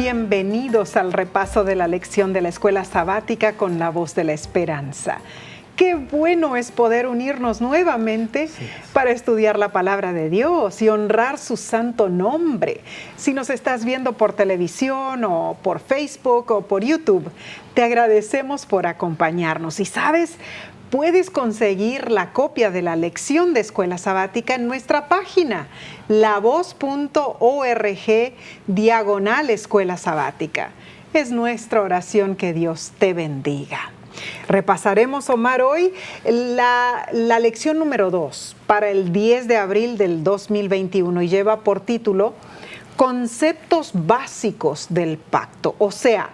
Bienvenidos al repaso de la lección de la Escuela Sabática con la Voz de la Esperanza. Qué bueno es poder unirnos nuevamente para estudiar la palabra de Dios y honrar su santo nombre. Si nos estás viendo por televisión o por Facebook o por YouTube, te agradecemos por acompañarnos. Y sabes, puedes conseguir la copia de la lección de Escuela Sabática en nuestra página, lavoz.org/Escuela Sabática. Es nuestra oración que Dios te bendiga. Repasaremos, Omar, hoy la lección número 2 para el 10 de abril del 2021 y lleva por título Conceptos básicos del pacto, o sea,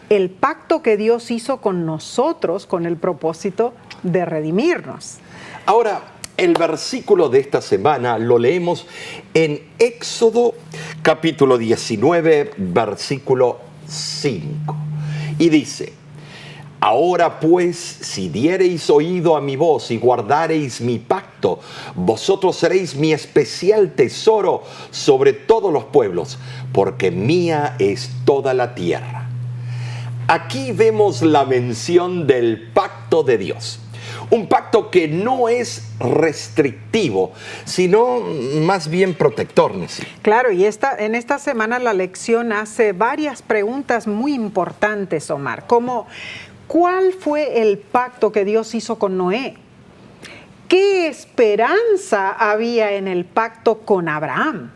el pacto que Dios hizo con nosotros con el propósito de redimirnos. Ahora, el versículo de esta semana lo leemos en Éxodo capítulo 19, versículo 5. Y dice: Ahora pues, si diereis oído a mi voz y guardareis mi pacto, vosotros seréis mi especial tesoro sobre todos los pueblos, porque mía es toda la tierra. Aquí vemos la mención del pacto de Dios. Un pacto que no es restrictivo, sino más bien protector. Claro, y en esta semana la lección hace varias preguntas muy importantes, Omar, como ¿cuál fue el pacto que Dios hizo con Noé? ¿Qué esperanza había en el pacto con Abraham?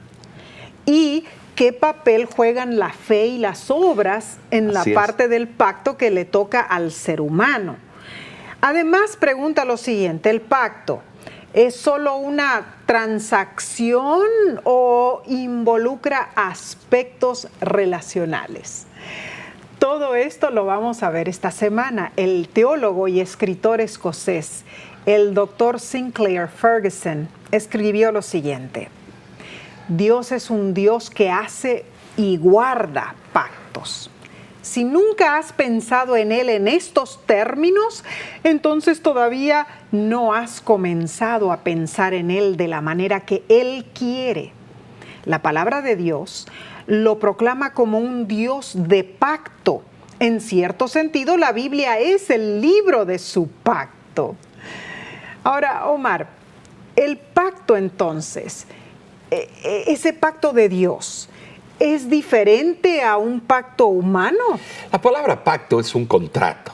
¿Y qué papel juegan la fe y las obras en la parte del pacto que le toca al ser humano? Además, pregunta lo siguiente: ¿el pacto es solo una transacción o involucra aspectos relacionales? Todo esto lo vamos a ver esta semana. El teólogo y escritor escocés, el Dr. Sinclair Ferguson, escribió lo siguiente: Dios es un Dios que hace y guarda pactos. Si nunca has pensado en Él en estos términos, entonces todavía no has comenzado a pensar en Él de la manera que Él quiere. La palabra de Dios lo proclama como un Dios de pacto. En cierto sentido, la Biblia es el libro de su pacto. Ahora, Omar, el pacto entonces, ese pacto de Dios, ¿es diferente a un pacto humano? La palabra pacto es un contrato,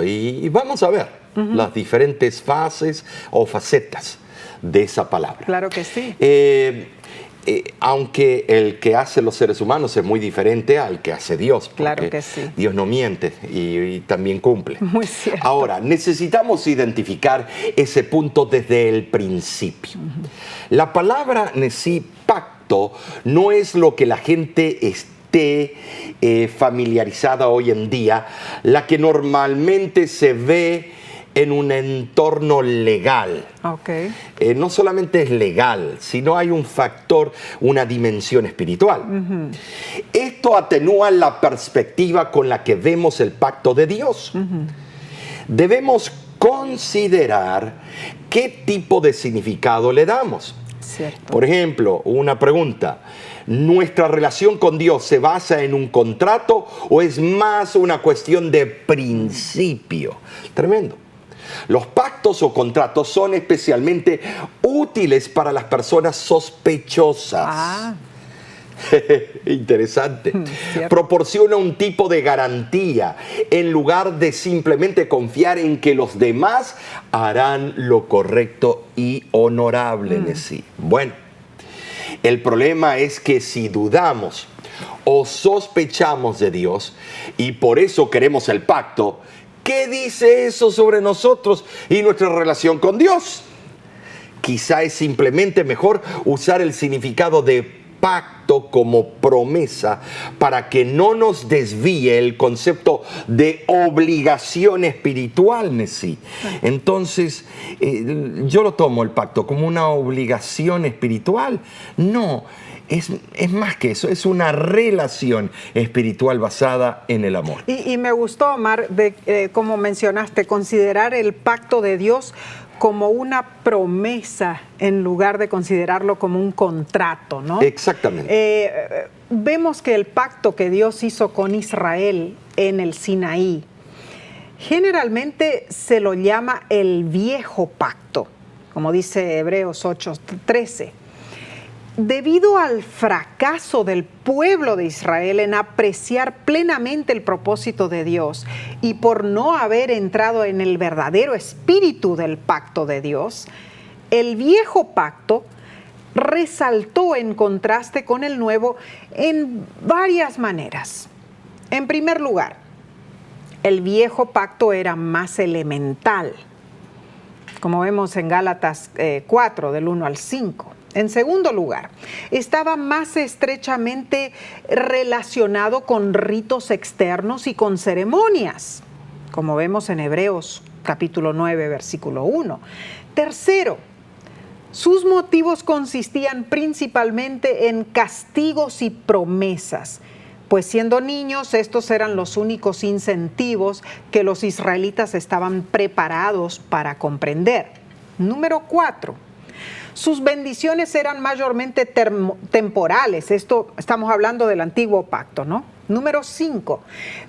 y vamos a ver las diferentes fases o facetas de esa palabra. Claro que sí. Aunque el que hace los seres humanos es muy diferente al que hace Dios. Claro que sí. Dios no miente y también cumple. Muy cierto. Ahora, necesitamos identificar ese punto desde el principio. La palabra en sí, pacto, no es lo que la gente esté familiarizada hoy en día, la que normalmente se ve en un entorno legal. Okay. No solamente es legal, sino hay un factor, una dimensión espiritual. Esto atenúa la perspectiva con la que vemos el pacto de Dios. Debemos considerar qué tipo de significado le damos. Cierto. Por ejemplo, una pregunta: ¿nuestra relación con Dios se basa en un contrato o es más una cuestión de principio? Tremendo. Los pactos o contratos son especialmente útiles para las personas sospechosas. Interesante. Proporciona un tipo de garantía en lugar de simplemente confiar en que los demás harán lo correcto y honorable en sí. Bueno, el problema es que si dudamos o sospechamos de Dios y por eso queremos el pacto, ¿qué dice eso sobre nosotros y nuestra relación con Dios? Quizá es simplemente mejor usar el significado de pacto como promesa para que no nos desvíe el concepto de obligación espiritual en sí. Entonces, yo lo tomo el pacto como una obligación espiritual. No, es más que eso, es una relación espiritual basada en el amor. Y me gustó, Omar, como mencionaste, considerar el pacto de Dios como una promesa en lugar de considerarlo como un contrato, ¿no? Exactamente. vemos que el pacto que Dios hizo con Israel en el Sinaí, generalmente se lo llama el viejo pacto, como dice Hebreos 8:13. Debido al fracaso del pueblo de Israel en apreciar plenamente el propósito de Dios y por no haber entrado en el verdadero espíritu del pacto de Dios, el viejo pacto resaltó en contraste con el nuevo en varias maneras. En primer lugar, el viejo pacto era más elemental, como vemos en Gálatas 4, del 1 al 5. En segundo lugar, estaba más estrechamente relacionado con ritos externos y con ceremonias, como vemos en Hebreos capítulo 9, versículo 1. Tercero, sus motivos consistían principalmente en castigos y promesas, pues siendo niños estos eran los únicos incentivos que los israelitas estaban preparados para comprender. Número 4. Sus bendiciones eran mayormente temporales. Esto estamos hablando del antiguo pacto, ¿no? Número 5.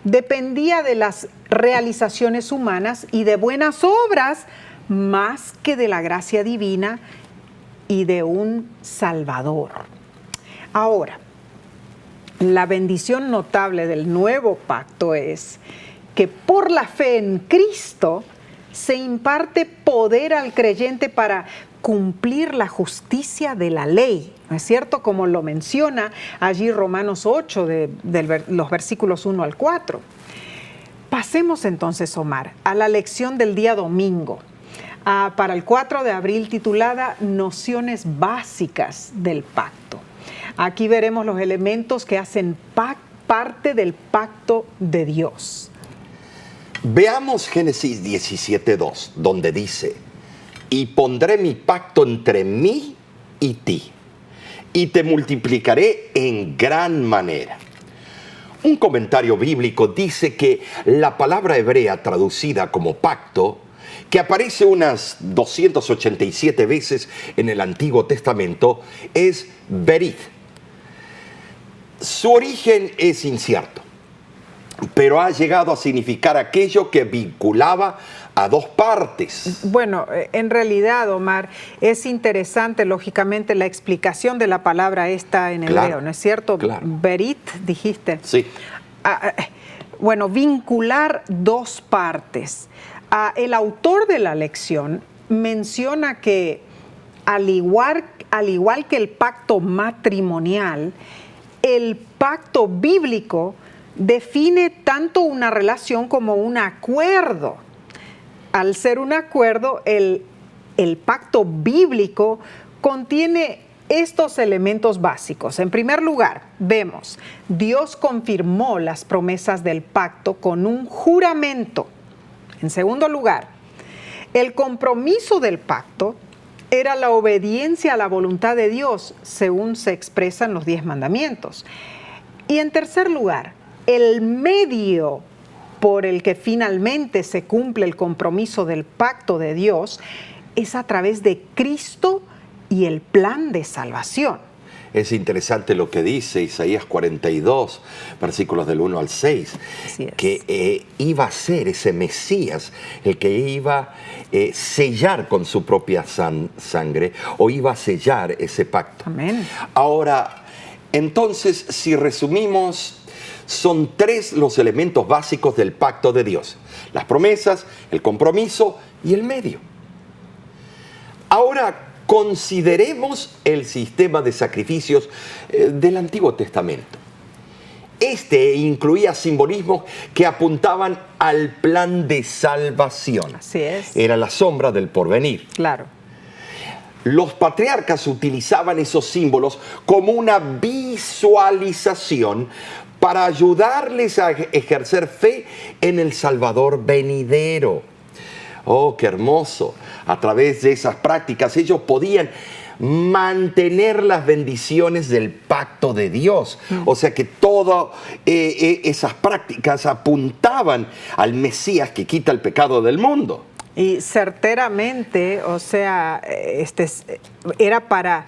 Dependía de las realizaciones humanas y de buenas obras más que de la gracia divina y de un Salvador. Ahora, la bendición notable del nuevo pacto es que por la fe en Cristo se imparte poder al creyente para cumplir la justicia de la ley, ¿no es cierto? Como lo menciona allí Romanos 8, los versículos 1 al 4. Pasemos entonces, Omar, a la lección del día domingo, para el 4 de abril, titulada Nociones básicas del pacto. Aquí veremos los elementos que hacen parte del pacto de Dios. Veamos Génesis 17:2, donde dice: y pondré mi pacto entre mí y ti, y te multiplicaré en gran manera. Un comentario bíblico dice que la palabra hebrea traducida como pacto, que aparece unas 287 veces en el Antiguo Testamento, es berit. Su origen es incierto, pero ha llegado a significar aquello que vinculaba a dos partes. Bueno, en realidad, Omar, es interesante, lógicamente, la explicación de la palabra esta en hebreo, ¿no es cierto? Claro. Berit, dijiste. Sí. Bueno, vincular dos partes. El autor de la lección menciona que, al igual que el pacto matrimonial, el pacto bíblico define tanto una relación como un acuerdo. Al ser un acuerdo, el pacto bíblico contiene estos elementos básicos. En primer lugar, vemos, Dios confirmó las promesas del pacto con un juramento. En segundo lugar, el compromiso del pacto era la obediencia a la voluntad de Dios, según se expresa en los 10 mandamientos. Y en tercer lugar, el medio por el que finalmente se cumple el compromiso del pacto de Dios es a través de Cristo y el plan de salvación. Es interesante lo que dice Isaías 42, versículos del 1 al 6, que iba a ser ese Mesías el que iba a sellar con su propia sangre, o iba a sellar ese pacto. Amén. Ahora, entonces, si resumimos, son 3 los elementos básicos del pacto de Dios: las promesas, el compromiso y el medio. Ahora, consideremos el sistema de sacrificios del Antiguo Testamento. Este incluía simbolismos que apuntaban al plan de salvación. Así es. Era la sombra del porvenir. Claro. Los patriarcas utilizaban esos símbolos como una visualización para ayudarles a ejercer fe en el Salvador venidero. Oh, qué hermoso. A través de esas prácticas ellos podían mantener las bendiciones del pacto de Dios. O sea que todas esas prácticas apuntaban al Mesías que quita el pecado del mundo. Y certeramente, o sea, era para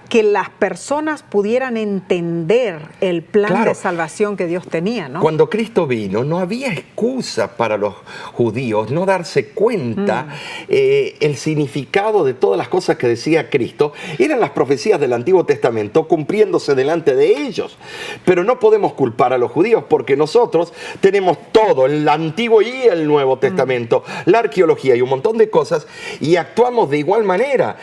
que las personas pudieran entender el plan de salvación que Dios tenía, ¿no? Cuando Cristo vino, no había excusa para los judíos no darse cuenta el significado de todas las cosas que decía Cristo. Eran las profecías del Antiguo Testamento cumpliéndose delante de ellos. Pero no podemos culpar a los judíos porque nosotros tenemos todo, el Antiguo y el Nuevo Testamento, la arqueología y un montón de cosas, y actuamos de igual manera.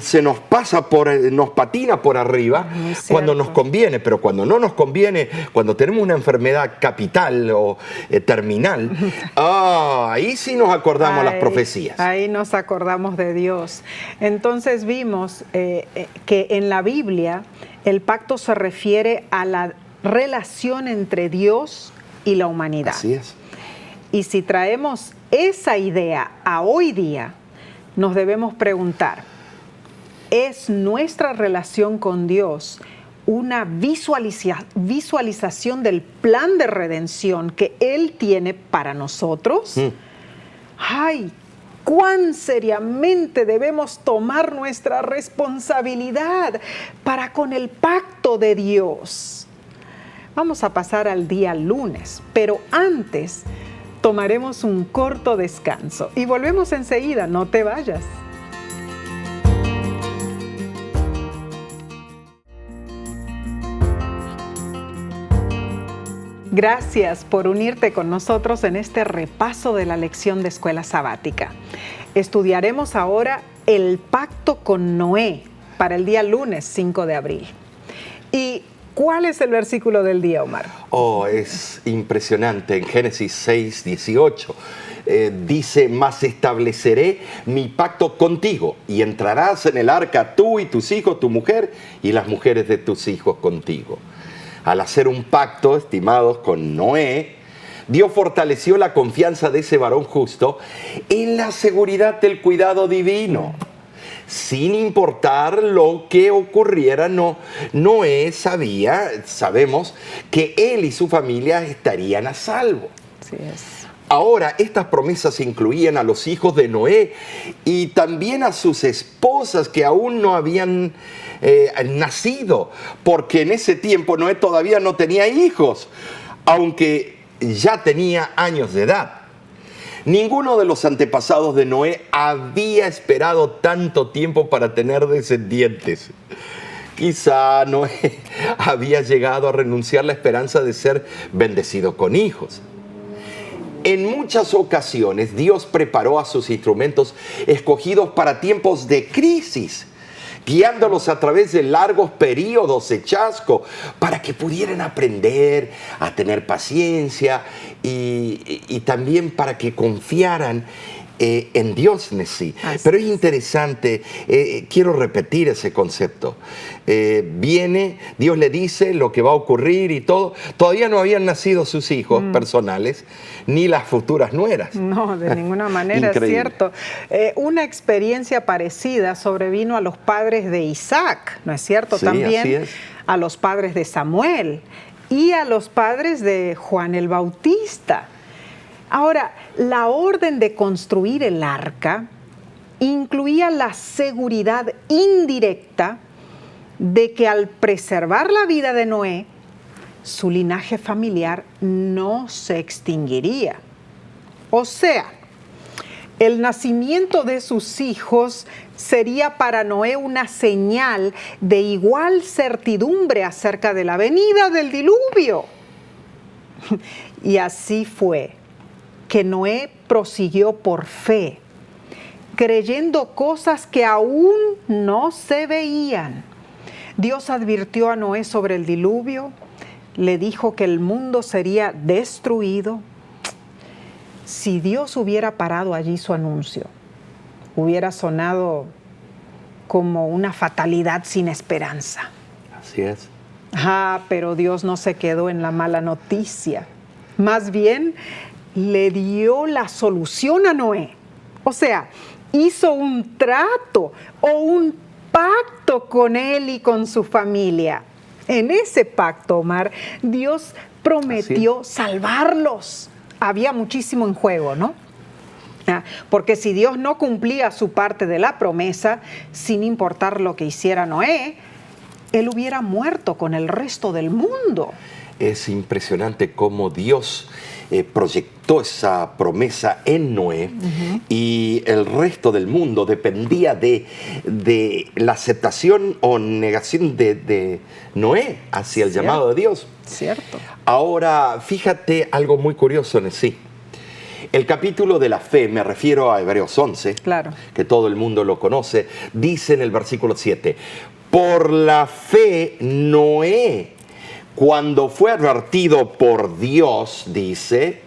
Se nos patina por arriba cuando nos conviene, pero cuando no nos conviene, cuando tenemos una enfermedad capital o terminal, ahí sí nos acordamos las profecías. Ahí nos acordamos de Dios. Entonces vimos que en la Biblia el pacto se refiere a la relación entre Dios y la humanidad. Así es. Y si traemos esa idea a hoy día, nos debemos preguntar, ¿es nuestra relación con Dios una visualización del plan de redención que Él tiene para nosotros? ¡Ay! ¡Cuán seriamente debemos tomar nuestra responsabilidad para con el pacto de Dios! Vamos a pasar al día lunes, pero antes tomaremos un corto descanso y volvemos enseguida, no te vayas. Gracias por unirte con nosotros en este repaso de la lección de Escuela Sabática. Estudiaremos ahora el pacto con Noé para el día lunes 5 de abril. ¿Y cuál es el versículo del día, Omar? Es impresionante. En Génesis 6, 18 dice, mas estableceré mi pacto contigo y entrarás en el arca tú y tus hijos, tu mujer y las mujeres de tus hijos contigo. Al hacer un pacto, estimados, con Noé, Dios fortaleció la confianza de ese varón justo en la seguridad del cuidado divino. Sin importar lo que ocurriera, Noé sabemos que él y su familia estarían a salvo. Así es. Ahora, estas promesas incluían a los hijos de Noé y también a sus esposas que aún no habían nacido, porque en ese tiempo Noé todavía no tenía hijos, aunque ya tenía años de edad. Ninguno de los antepasados de Noé había esperado tanto tiempo para tener descendientes. Quizá Noé había llegado a renunciar a la esperanza de ser bendecido con hijos. En muchas ocasiones Dios preparó a sus instrumentos escogidos para tiempos de crisis, guiándolos a través de largos periodos de chasco para que pudieran aprender a tener paciencia y también para que confiaran en Dios en sí. Pero es interesante, quiero repetir ese concepto. Viene, Dios le dice lo que va a ocurrir y todo. Todavía no habían nacido sus hijos personales, ni las futuras nueras. No, de ninguna manera, es cierto. Una experiencia parecida sobrevino a los padres de Isaac, ¿no es cierto? Sí, también así es. A los padres de Samuel y a los padres de Juan el Bautista. Ahora, la orden de construir el arca incluía la seguridad indirecta de que al preservar la vida de Noé, su linaje familiar no se extinguiría. O sea, el nacimiento de sus hijos sería para Noé una señal de igual certidumbre acerca de la venida del diluvio. Y así fue que Noé prosiguió por fe, creyendo cosas que aún no se veían. Dios advirtió a Noé sobre el diluvio, le dijo que el mundo sería destruido. Si Dios hubiera parado allí su anuncio, hubiera sonado como una fatalidad sin esperanza. Así es. Pero Dios no se quedó en la mala noticia. Más bien, le dio la solución a Noé. O sea, hizo un trato o un pacto con él y con su familia. En ese pacto, Omar, Dios prometió salvarlos. Había muchísimo en juego, ¿no? Porque si Dios no cumplía su parte de la promesa, sin importar lo que hiciera Noé, él hubiera muerto con el resto del mundo. Es impresionante cómo Dios proyectó esa promesa en Noé y el resto del mundo dependía de la aceptación o negación de Noé hacia el llamado de Dios. Cierto. Ahora, fíjate algo muy curioso en sí. El capítulo de la fe, me refiero a Hebreos 11, Claro. que todo el mundo lo conoce, dice en el versículo 7, por la fe Noé, cuando fue advertido por Dios, dice,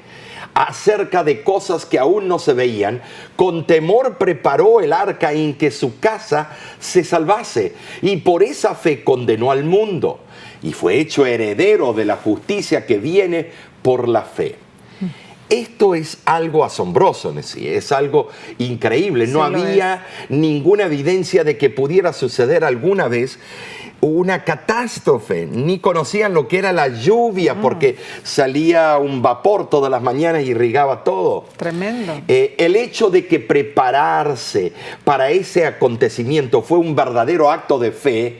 acerca de cosas que aún no se veían, con temor preparó el arca en que su casa se salvase, y por esa fe condenó al mundo, y fue hecho heredero de la justicia que viene por la fe. Esto es algo asombroso, Nessie, es algo increíble. No había ninguna evidencia de que pudiera suceder alguna vez una catástrofe, ni conocían lo que era la lluvia porque salía un vapor todas las mañanas y irrigaba todo. Tremendo. El hecho de que prepararse para ese acontecimiento fue un verdadero acto de fe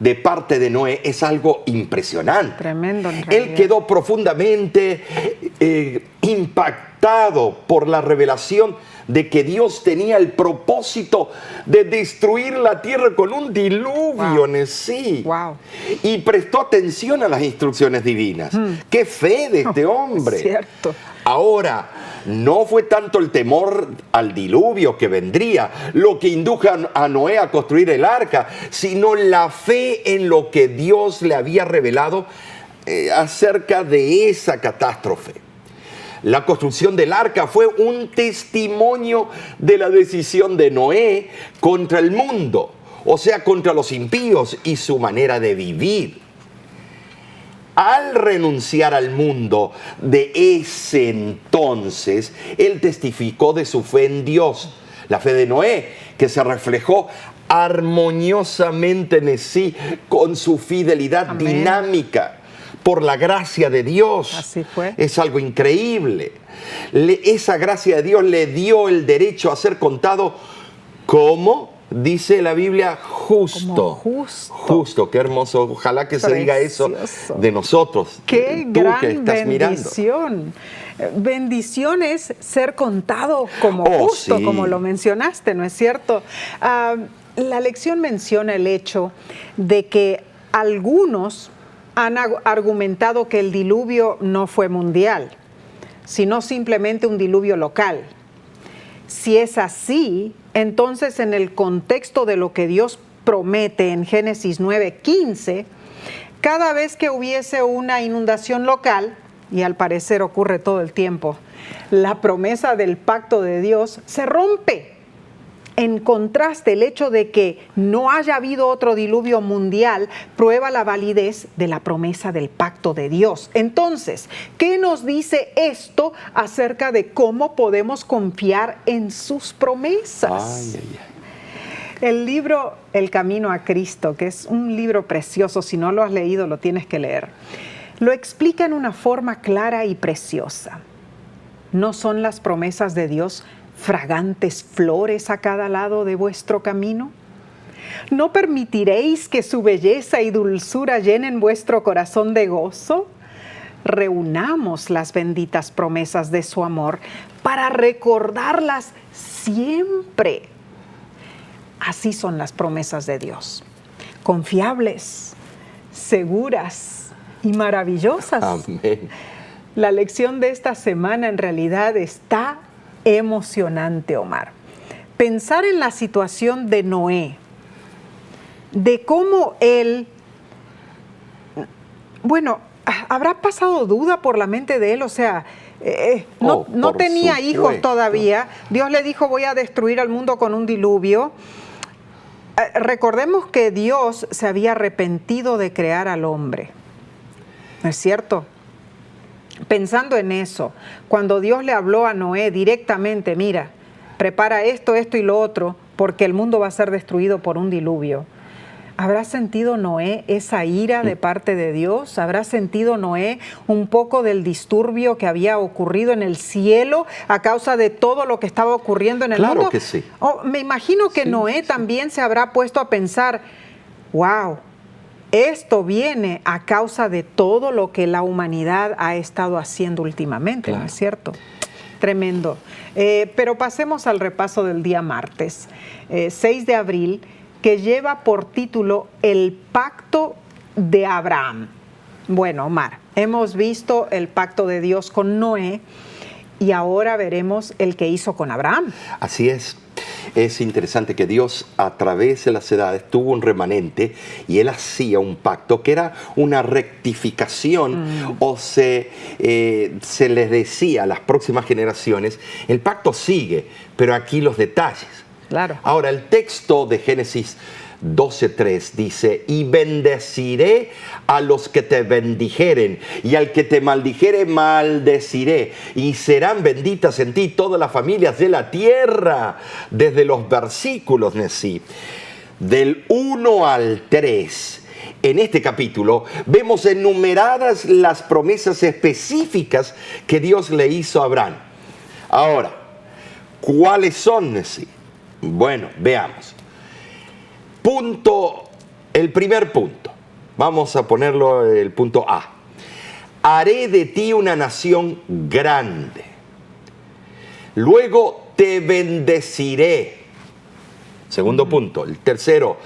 de parte de Noé es algo impresionante. Tremendo. Él quedó profundamente impactado por la revelación de que Dios tenía el propósito de destruir la tierra con un diluvio, Nessie. Wow. Y prestó atención a las instrucciones divinas. ¡Qué fe de este hombre! Cierto. Ahora, no fue tanto el temor al diluvio que vendría lo que indujo a Noé a construir el arca, sino la fe en lo que Dios le había revelado acerca de esa catástrofe. La construcción del arca fue un testimonio de la decisión de Noé contra el mundo, o sea, contra los impíos y su manera de vivir. Al renunciar al mundo de ese entonces, él testificó de su fe en Dios. La fe de Noé, que se reflejó armoniosamente en sí con su fidelidad dinámica por la gracia de Dios. Así fue. Es algo increíble. Esa gracia de Dios le dio el derecho a ser contado como, dice la Biblia, justo. Como justo. Justo, qué hermoso. Ojalá que se diga eso de nosotros. Qué tú gran que estás bendición. Bendición es ser contado como justo, como lo mencionaste, ¿no es cierto? La lección menciona el hecho de que algunos han argumentado que el diluvio no fue mundial, sino simplemente un diluvio local. Si es así, entonces en el contexto de lo que Dios promete en Génesis 9:15, cada vez que hubiese una inundación local, y al parecer ocurre todo el tiempo, la promesa del pacto de Dios se rompe. En contraste, el hecho de que no haya habido otro diluvio mundial prueba la validez de la promesa del pacto de Dios. Entonces, ¿qué nos dice esto acerca de cómo podemos confiar en sus promesas? El libro El Camino a Cristo, que es un libro precioso, si no lo has leído lo tienes que leer, lo explica en una forma clara y preciosa. ¿No son las promesas de Dios fragantes flores a cada lado de vuestro camino? ¿No permitiréis que su belleza y dulzura llenen vuestro corazón de gozo? Reunamos las benditas promesas de su amor para recordarlas siempre. Así son las promesas de Dios, confiables, seguras y maravillosas. Amén. La lección de esta semana en realidad está emocionante, Omar. Pensar en la situación de Noé, de cómo él, habrá pasado duda por la mente de él, o sea, no tenía hijos todavía. Dios le dijo, voy a destruir al mundo con un diluvio. Recordemos que Dios se había arrepentido de crear al hombre, ¿no es cierto? Pensando en eso, cuando Dios le habló a Noé directamente, mira, prepara esto, esto y lo otro, porque el mundo va a ser destruido por un diluvio. ¿Habrá sentido Noé esa ira de parte de Dios? ¿Habrá sentido Noé un poco del disturbio que había ocurrido en el cielo a causa de todo lo que estaba ocurriendo en el mundo? Claro que sí. Me imagino que Noé también se habrá puesto a pensar, wow, esto viene a causa de todo lo que la humanidad ha estado haciendo últimamente, Claro. ¿no es cierto? Tremendo. Pero pasemos al repaso del día martes, 6 de abril, que lleva por título El Pacto de Abraham. Bueno, Omar, hemos visto el pacto de Dios con Noé y ahora veremos el que hizo con Abraham. Así es. Es interesante que Dios a través de las edades tuvo un remanente y Él hacía un pacto que era una rectificación o se les decía a las próximas generaciones, el pacto sigue, pero aquí los detalles. Claro. Ahora, el texto de Génesis 12:3 dice, y bendeciré a los que te bendijeren, y al que te maldijere maldeciré, y serán benditas en ti todas las familias de la tierra. Desde los versículos, Nesí, del 1 al 3, en este capítulo vemos enumeradas las promesas específicas que Dios le hizo a Abraham. Ahora, ¿cuáles son, Nesí? Bueno, veamos. El primer punto, vamos a ponerlo el punto A. Haré de ti una nación grande. Luego te bendeciré. Segundo punto. El tercero,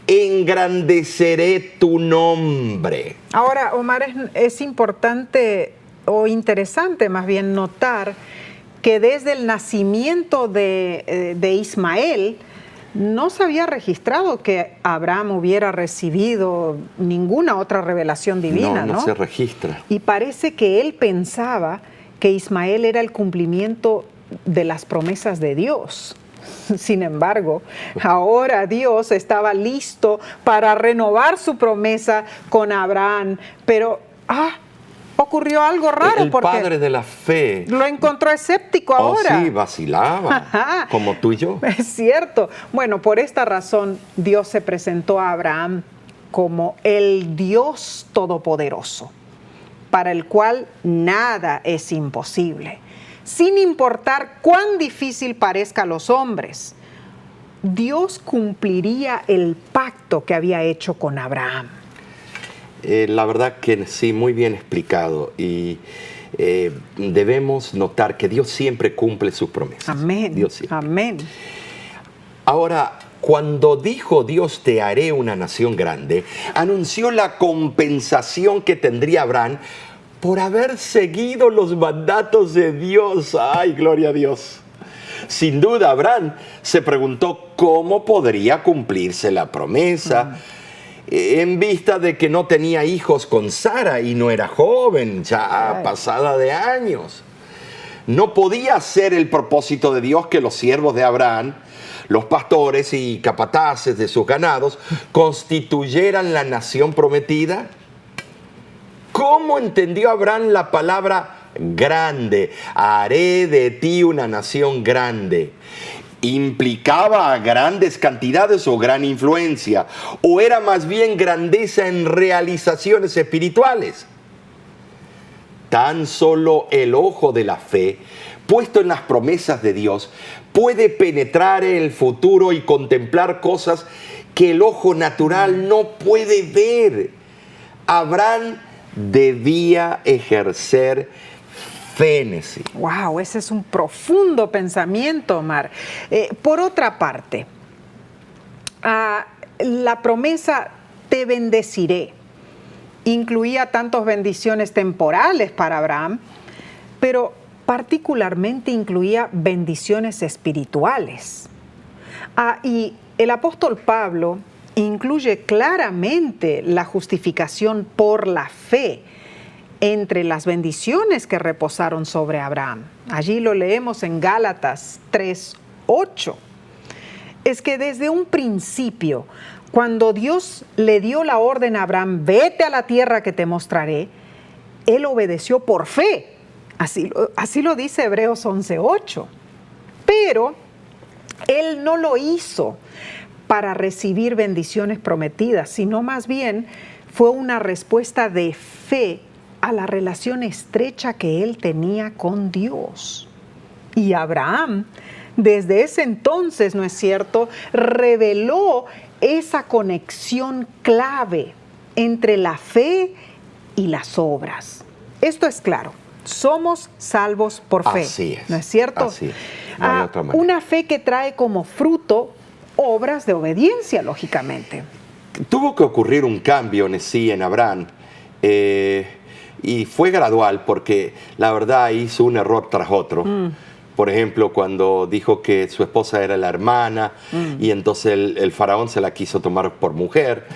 engrandeceré tu nombre. Ahora, Omar, es importante o interesante más bien notar que desde el nacimiento de Ismael, no se había registrado que Abraham hubiera recibido ninguna otra revelación divina, ¿no? No se registra. Y parece que él pensaba que Ismael era el cumplimiento de las promesas de Dios. Sin embargo, ahora Dios estaba listo para renovar su promesa con Abraham, pero ocurrió algo raro El porque padre de la fe. lo encontró escéptico ahora. Sí, vacilaba, como tú y yo. Es cierto. Bueno, por esta razón Dios se presentó a Abraham como el Dios Todopoderoso, para el cual nada es imposible. Sin importar cuán difícil parezca a los hombres, Dios cumpliría el pacto que había hecho con Abraham. La verdad que sí, muy bien explicado. Y debemos notar que Dios siempre cumple sus promesas. Amén. Dios siempre. Amén. Ahora, cuando dijo Dios te haré una nación grande, anunció la compensación que tendría Abraham por haber seguido los mandatos de Dios. ¡Ay, gloria a Dios! Sin duda, Abraham se preguntó cómo podría cumplirse la promesa. En vista de que no tenía hijos con Sara y no era joven, ya pasada de años. No podía ser el propósito de Dios que los siervos de Abraham, los pastores y capataces de sus ganados, constituyeran la nación prometida. ¿Cómo entendió Abraham la palabra grande? Haré de ti una nación grande. ¿Implicaba grandes cantidades o gran influencia? ¿O era más bien grandeza en realizaciones espirituales? Tan solo el ojo de la fe, puesto en las promesas de Dios, puede penetrar en el futuro y contemplar cosas que el ojo natural no puede ver. Abraham debía ejercer fe. Wow, ese es un profundo pensamiento, Omar. Por otra parte, la promesa te bendeciré incluía tantas bendiciones temporales para Abraham, pero particularmente incluía bendiciones espirituales. Y el apóstol Pablo incluye claramente la justificación por la fe entre las bendiciones que reposaron sobre Abraham. Allí lo leemos en Gálatas 3:8. Es que desde un principio, cuando Dios le dio la orden a Abraham, vete a la tierra que te mostraré, él obedeció por fe. Así lo dice Hebreos 11:8. Pero él no lo hizo para recibir bendiciones prometidas, sino más bien fue una respuesta de fe a la relación estrecha que él tenía con Dios. Y Abraham, desde ese entonces, ¿no es cierto?, reveló esa conexión clave entre la fe y las obras. Esto es claro. Somos salvos por fe. Así es. ¿No es cierto? Así es. No hay otra manera. Una fe que trae como fruto obras de obediencia, lógicamente. Tuvo que ocurrir un cambio en Abraham. Y fue gradual porque la verdad hizo un error tras otro. Por ejemplo, cuando dijo que su esposa era la hermana y entonces el faraón se la quiso tomar por mujer.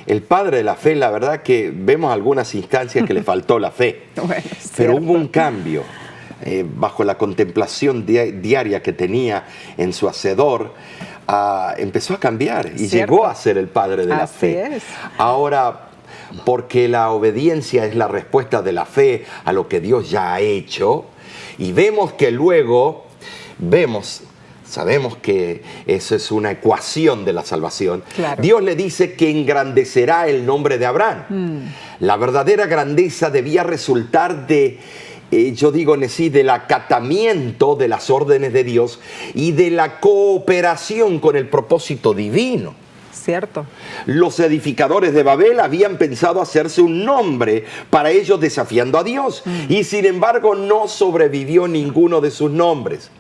El padre de la fe, la verdad que vemos algunas instancias que le faltó la fe. Bueno, pero hubo un cambio bajo la contemplación diaria que tenía en su hacedor. Empezó a cambiar y llegó a ser el padre de la fe. Así es. Ahora, porque la obediencia es la respuesta de la fe a lo que Dios ya ha hecho, y vemos que luego, sabemos que eso es una ecuación de la salvación. Claro. Dios le dice que engrandecerá el nombre de Abraham. La verdadera grandeza debía resultar del acatamiento de las órdenes de Dios y de la cooperación con el propósito divino. Cierto. Los edificadores de Babel habían pensado hacerse un nombre para ellos desafiando a Dios y sin embargo no sobrevivió ninguno de sus nombres.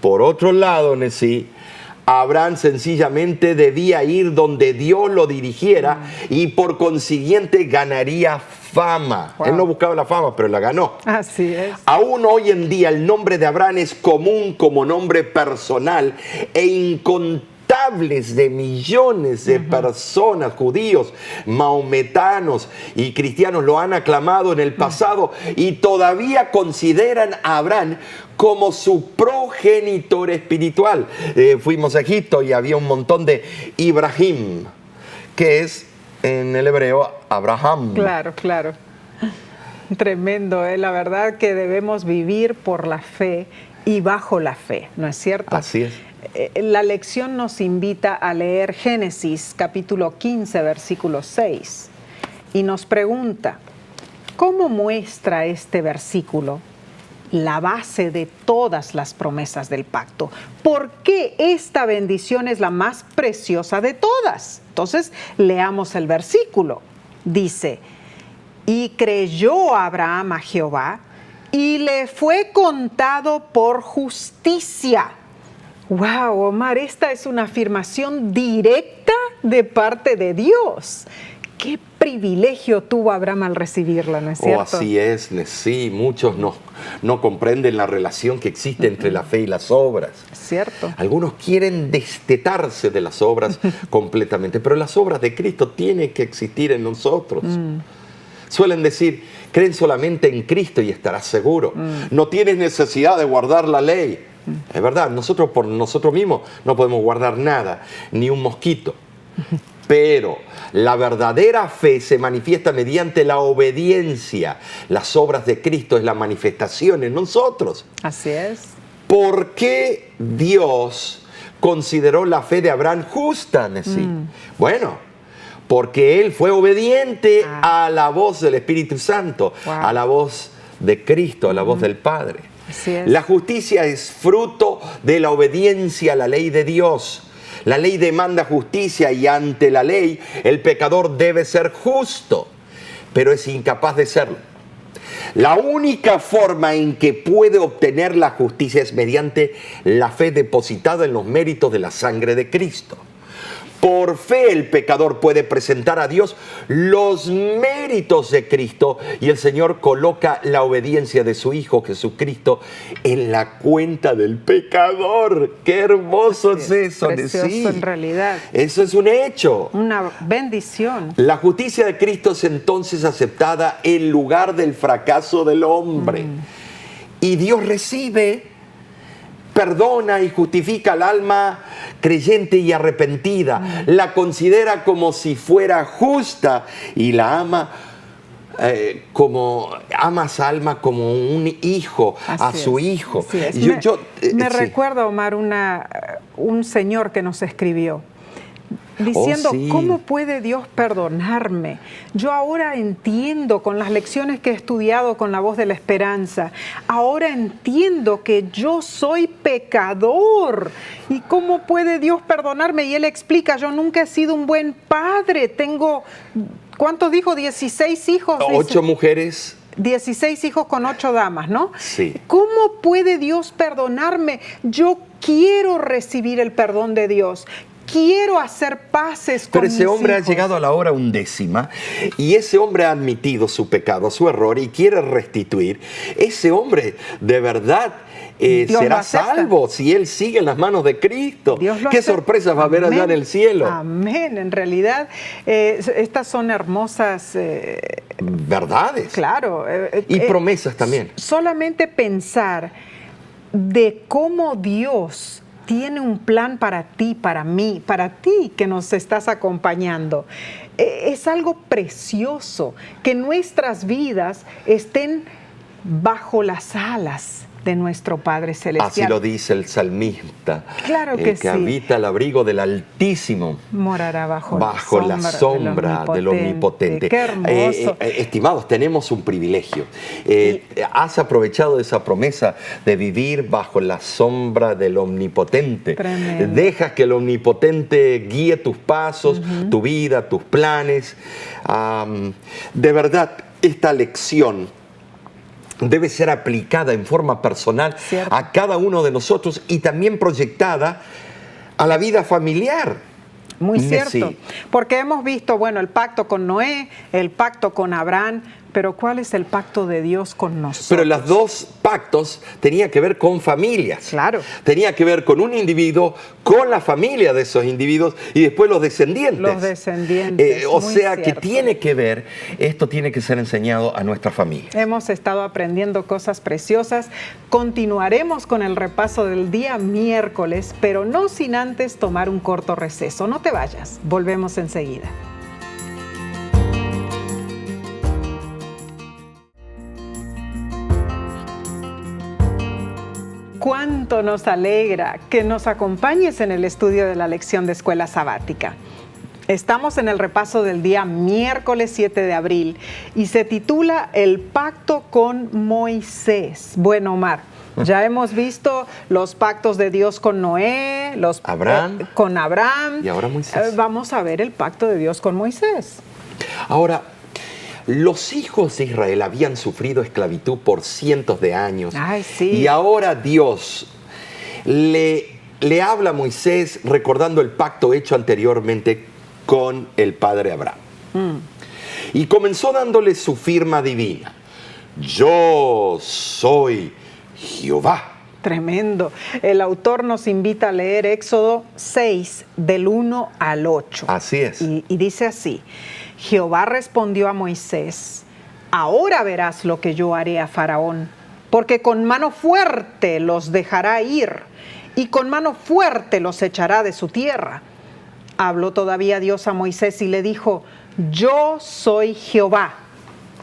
Por otro lado, Abraham sencillamente debía ir donde Dios lo dirigiera y por consiguiente ganaría fama. Wow. Él no buscaba la fama, pero la ganó. Así es. Aún hoy en día el nombre de Abraham es común como nombre personal e incontables de millones de personas, judíos, maometanos y cristianos lo han aclamado en el pasado y todavía consideran a Abraham como su progenitor espiritual. Fuimos a Egipto y había un montón de Ibrahim, que es en el hebreo Abraham. Claro, claro. Tremendo, la verdad que debemos vivir por la fe y bajo la fe, ¿no es cierto? Así es. La lección nos invita a leer Génesis capítulo 15, versículo 6 y nos pregunta, ¿cómo muestra este versículo la base de todas las promesas del pacto? ¿Por qué esta bendición es la más preciosa de todas? Entonces, leamos el versículo. Dice, y creyó Abraham a Jehová y le fue contado por justicia. Wow, Omar, esta es una afirmación directa de parte de Dios. Qué privilegio tuvo Abraham al recibirla, ¿no es cierto? Así es, sí, muchos no comprenden la relación que existe entre la fe y las obras. Cierto. Algunos quieren destetarse de las obras completamente, pero las obras de Cristo tienen que existir en nosotros. Suelen decir, creen solamente en Cristo y estarás seguro. No tienes necesidad de guardar la ley. Es verdad, nosotros por nosotros mismos no podemos guardar nada, ni un mosquito. Pero la verdadera fe se manifiesta mediante la obediencia. Las obras de Cristo es la manifestación en nosotros. Así es. ¿Por qué Dios consideró la fe de Abraham justa? Bueno, porque él fue obediente a la voz del Espíritu Santo, a la voz de Cristo, a la voz del Padre. Así es. La justicia es fruto de la obediencia a la ley de Dios. La ley demanda justicia y ante la ley el pecador debe ser justo, pero es incapaz de serlo. La única forma en que puede obtener la justicia es mediante la fe depositada en los méritos de la sangre de Cristo. Por fe el pecador puede presentar a Dios los méritos de Cristo y el Señor coloca la obediencia de su Hijo Jesucristo en la cuenta del pecador. ¡Qué hermoso es eso! Precioso en realidad. Eso es un hecho. Una bendición. La justicia de Cristo es entonces aceptada en lugar del fracaso del hombre. Y Dios recibe, perdona y justifica al alma creyente y arrepentida. La considera como si fuera justa y la ama ama a esa alma como un hijo, a su hijo. Me recuerda, Omar, un señor que nos escribió. diciendo, sí. ¿cómo puede Dios perdonarme? Yo ahora entiendo con las lecciones que he estudiado con la voz de la esperanza, ahora entiendo que yo soy pecador. ¿Y cómo puede Dios perdonarme? Y él explica, yo nunca he sido un buen padre, tengo, ¿cuántos dijo? 16 hijos. 8 mujeres. 16 hijos con 8 damas, ¿no? Sí. ¿Cómo puede Dios perdonarme? Yo quiero recibir el perdón de Dios. Quiero hacer paces con Pero ese hombre mis hijos. ha llegado a la hora 11 y ese hombre ha admitido su pecado, su error y quiere restituir. Ese hombre de verdad será salvo si él sigue en las manos de Cristo. ¿Qué sorpresas va a haber allá en el cielo? Amén. En realidad, estas son hermosas verdades. Claro. Y promesas también. Solamente pensar de cómo Dios tiene un plan para ti, para mí, para ti que nos estás acompañando. Es algo precioso que nuestras vidas estén bajo las alas de nuestro Padre Celestial. Así lo dice el salmista. Claro que sí. habita al abrigo del Altísimo. Morará bajo la sombra del Omnipotente. Qué hermoso. Estimados, tenemos un privilegio. Has aprovechado esa promesa de vivir bajo la sombra del Omnipotente. Tremendo. Dejas que el Omnipotente guíe tus pasos, tu vida, tus planes. De verdad, esta lección debe ser aplicada en forma personal a cada uno de nosotros y también proyectada a la vida familiar. Muy cierto, porque hemos visto, bueno, el pacto con Noé, el pacto con Abraham, pero ¿cuál es el pacto de Dios con nosotros? Pero los dos pactos tenían que ver con familias. Claro. Tenía que ver con un individuo, con la familia de esos individuos y después los descendientes. Los descendientes. O sea cierto. que tiene que ver, esto tiene que ser enseñado a nuestra familia. Hemos estado aprendiendo cosas preciosas. Continuaremos con el repaso del día miércoles, pero no sin antes tomar un corto receso. No te vayas, volvemos enseguida. Cuánto nos alegra que nos acompañes en el estudio de la lección de Escuela Sabática. Estamos en el repaso del día miércoles 7 de abril y se titula El pacto con Moisés. Bueno, Omar, ya hemos visto los pactos de Dios con Noé, con Abraham. Y ahora Moisés. Vamos a ver el pacto de Dios con Moisés. Ahora, los hijos de Israel habían sufrido esclavitud por cientos de años. Ay, sí. Y ahora Dios le habla a Moisés recordando el pacto hecho anteriormente con el padre Abraham. Y comenzó dándole su firma divina. Yo soy Jehová. Tremendo. El autor nos invita a leer Éxodo 6, del 1 al 8. Así es. Y dice así: Jehová respondió a Moisés: ahora verás lo que yo haré a Faraón, porque con mano fuerte los dejará ir, y con mano fuerte los echará de su tierra. Habló todavía Dios a Moisés y le dijo: yo soy Jehová.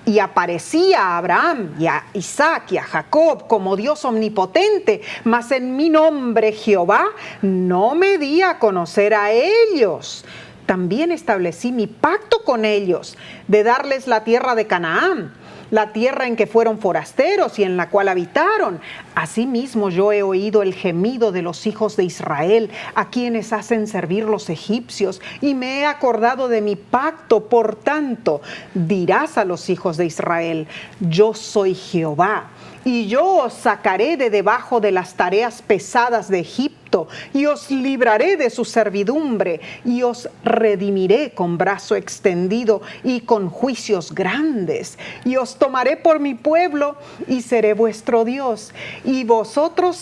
Y aparecía a Abraham y a Isaac y a Jacob como Dios omnipotente, mas en mi nombre Jehová no me di a conocer a ellos. También establecí mi pacto con ellos de darles la tierra de Canaán, la tierra en que fueron forasteros y en la cual habitaron. Asimismo yo he oído el gemido de los hijos de Israel, a quienes hacen servir los egipcios, y me he acordado de mi pacto. Por tanto, dirás a los hijos de Israel: yo soy Jehová, y yo os sacaré de debajo de las tareas pesadas de Egipto, y os libraré de su servidumbre, y os redimiré con brazo extendido y con juicios grandes, y os tomaré por mi pueblo, y seré vuestro Dios, y vosotros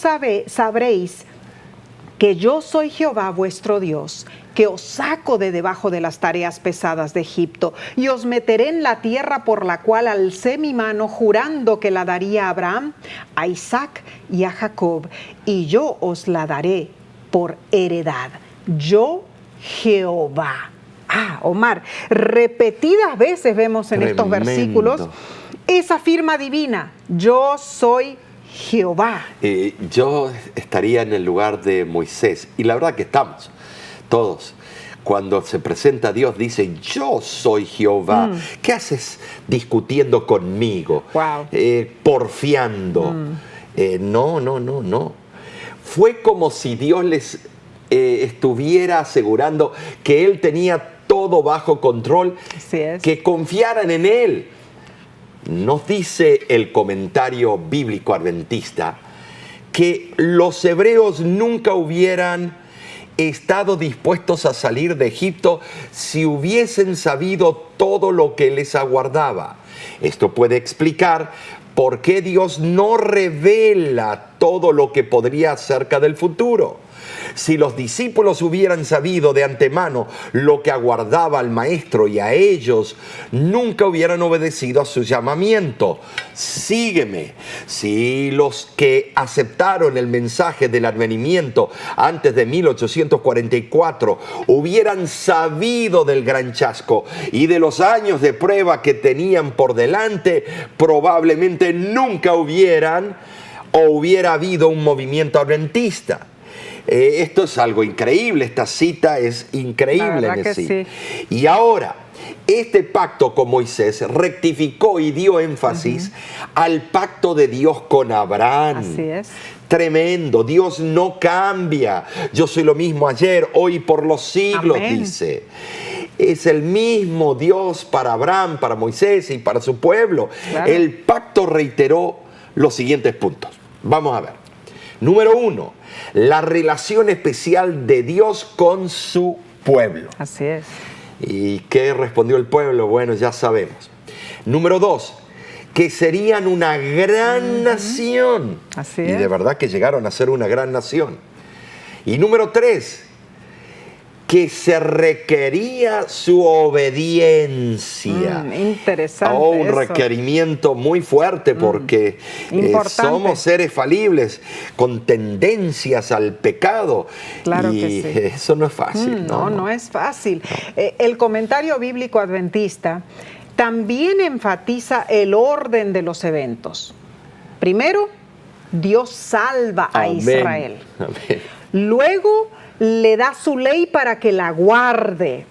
sabréis que yo soy Jehová vuestro Dios, que os saco de debajo de las tareas pesadas de Egipto, y os meteré en la tierra por la cual alcé mi mano, jurando que la daría a Abraham, a Isaac y a Jacob, y yo os la daré por heredad. Yo, Jehová. Omar, repetidas veces vemos en estos versículos esa firma divina: yo soy Jehová. Yo estaría en el lugar de Moisés, y la verdad que estamos todos cuando se presenta a Dios, dice, yo soy Jehová. ¿Qué haces discutiendo conmigo? Wow. Porfiando. No. Fue como si Dios les estuviera asegurando que Él tenía todo bajo control, Así es. que confiaran en Él. Nos dice el comentario bíblico adventista que los hebreos nunca hubieran estado dispuestos a salir de Egipto si hubiesen sabido todo lo que les aguardaba. Esto puede explicar por qué Dios no revela todo lo que podría acerca del futuro. Si los discípulos hubieran sabido de antemano lo que aguardaba al Maestro y a ellos, nunca hubieran obedecido a su llamamiento. Sígueme. Si los que aceptaron el mensaje del advenimiento antes de 1844 hubieran sabido del gran chasco y de los años de prueba que tenían por delante, probablemente nunca hubiera habido un movimiento adventista. Esto es algo increíble, esta cita es increíble en sí. Y ahora, este pacto con Moisés rectificó y dio énfasis al pacto de Dios con Abraham. Así es. Tremendo, Dios no cambia. Yo soy lo mismo ayer, hoy, por los siglos, Amén. dice. Es el mismo Dios para Abraham, para Moisés y para su pueblo. Claro. El pacto reiteró los siguientes puntos. Vamos a ver. Número 1, la relación especial de Dios con su pueblo. Así es. ¿Y qué respondió el pueblo? Bueno, ya sabemos. Número 2, que serían una gran nación. Así y es. de verdad que llegaron a ser una gran nación. Y número 3, que se requería su obediencia. Interesante. Un eso. requerimiento muy fuerte porque somos seres falibles con tendencias al pecado. Claro y que sí. eso no es fácil. No es fácil. El comentario bíblico adventista también enfatiza el orden de los eventos. Primero, Dios salva a Amén. Israel. Amén. Luego, le da su ley para que la guarde.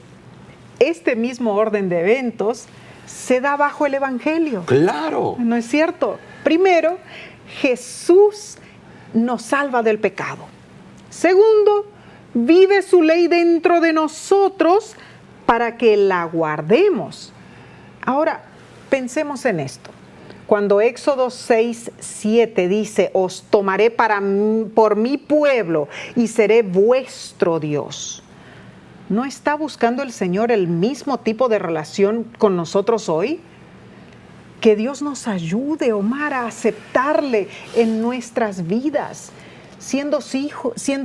Este mismo orden de eventos se da bajo el Evangelio. Claro. ¿No es cierto? Primero, Jesús nos salva del pecado. Segundo, vive su ley dentro de nosotros para que la guardemos. Ahora, pensemos en esto. Cuando Éxodo 6:7 dice, os tomaré por mi pueblo y seré vuestro Dios. ¿No está buscando el Señor el mismo tipo de relación con nosotros hoy? Que Dios nos ayude, Omar, a aceptarle en nuestras vidas, siendo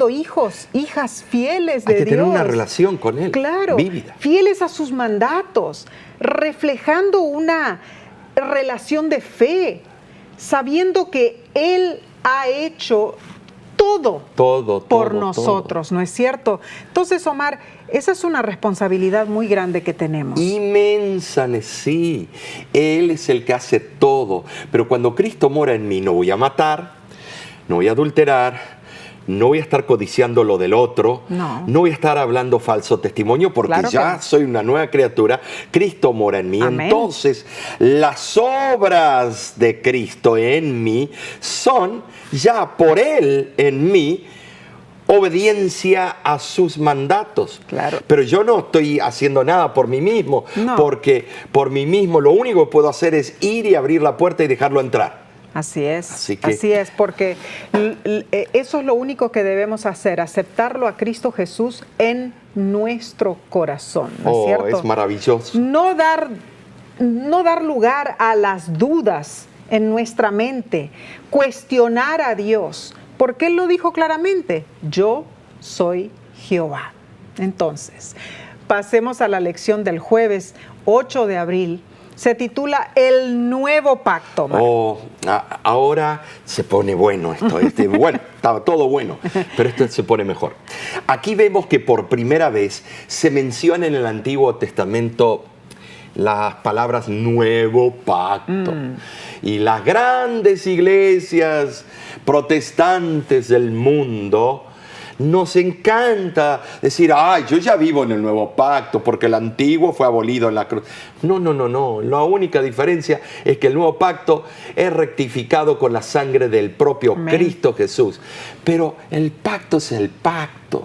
hijos, hijas fieles de Hay que Dios. tener una relación con Él. Claro, vívida. Fieles a sus mandatos, reflejando una relación de fe, sabiendo que Él ha hecho todo por nosotros, ¿no es cierto? Entonces, Omar, esa es una responsabilidad muy grande que tenemos. Inmensa, sí. Él es el que hace todo. Pero cuando Cristo mora en mí, no voy a matar, no voy a adulterar, no voy a estar codiciando lo del otro, no voy a estar hablando falso testimonio porque claro ya soy una nueva criatura. Cristo mora en mí. Amén. Entonces, las obras de Cristo en mí son ya por Él en mí obediencia a sus mandatos. Claro. Pero yo no estoy haciendo nada por mí mismo, No. porque por mí mismo lo único que puedo hacer es ir y abrir la puerta y dejarlo entrar. Así es, Así es, porque eso es lo único que debemos hacer, aceptarlo a Cristo Jesús en nuestro corazón, ¿no es cierto? Es maravilloso. No dar lugar a las dudas en nuestra mente, cuestionar a Dios, porque Él lo dijo claramente, yo soy Jehová. Entonces, pasemos a la lección del jueves 8 de abril, se titula El Nuevo Pacto. Ahora se pone bueno esto. Bueno, estaba todo bueno, pero esto se pone mejor. Aquí vemos que por primera vez se menciona en el Antiguo Testamento las palabras nuevo pacto. Y las grandes iglesias protestantes del mundo Nos encanta decir, ay, yo ya vivo en el nuevo pacto porque el antiguo fue abolido en la cruz. No, no, no, no. La única diferencia es que el nuevo pacto es rectificado con la sangre del propio Amén. Cristo Jesús. Pero el pacto es el pacto.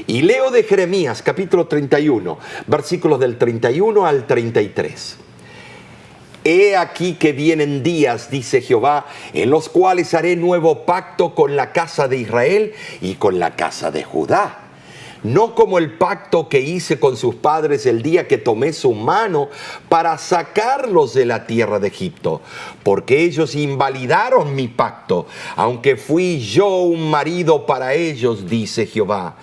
Y leo de Jeremías, capítulo 31, versículos del 31 al 33. He aquí que vienen días, dice Jehová, en los cuales haré nuevo pacto con la casa de Israel y con la casa de Judá. No como el pacto que hice con sus padres el día que tomé su mano para sacarlos de la tierra de Egipto, porque ellos invalidaron mi pacto, aunque fui yo un marido para ellos, dice Jehová.